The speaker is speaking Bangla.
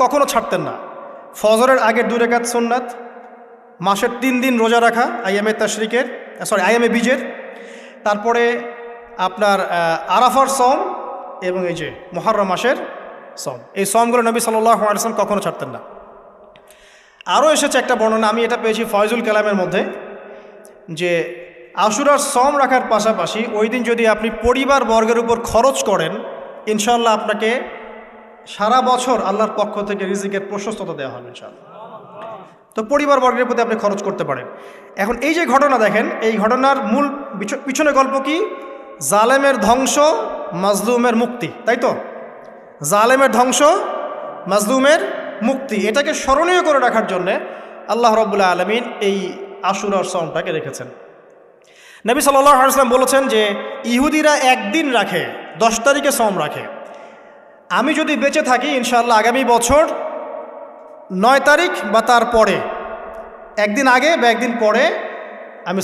কখনো ছাড়তেন না। ফজরের আগের 2 রাকাত সুন্নাত, মাসের 3 দিন রোজা রাখা আইয়ামে তাশরিকের, আইয়ামে বীজের, তারপরে আপনার আরাফার সম এবং এই যে মুহররম মাসের সম, এই সমগুলো নবী সাল্লাল্লাহু আলাইহি ওয়াসাল্লাম কখনো ছাড়তেন না। আরও এসেছে একটা বর্ণনা, আমি এটা পেয়েছি ফয়জুল কালামের মধ্যে, যে আশুরার সম রাখার পাশাপাশি ওই দিন যদি আপনি পরিবার বর্গের উপর খরচ করেন, ইনশাআল্লাহ আপনাকে সারা বছর আল্লাহর পক্ষ থেকে রিজিকের প্রশস্ততা দেওয়া হবে ইনশাআল্লাহ। তো পরিবার বর্গের প্রতি আপনি খরচ করতে পারেন। এখন এই যে ঘটনা দেখেন, এই ঘটনার মূল পিছনে গল্প কি? জালেমের ধ্বংস, মাজলুমের মুক্তি, তাই তো? জালেমের ধ্বংস, মাজলুমের মুক্তি, এটাকে স্মরণীয় করে রাখার জন্যে আল্লাহ রাব্বুল আলামিন এই আশুরার সওমটাকে রেখেছেন। নবী সাল্লাল্লাহু আলাইহি ওয়াসাল্লাম বলেছেন যে ইহুদিরা একদিন রাখে, 10 তারিখে সওম রাখে। আমি যদি বেঁচে থাকি ইনশাআল্লাহ আগামী বছর 9 তারিখ বা তার পরে, একদিন আগে বা একদিন পরে আমি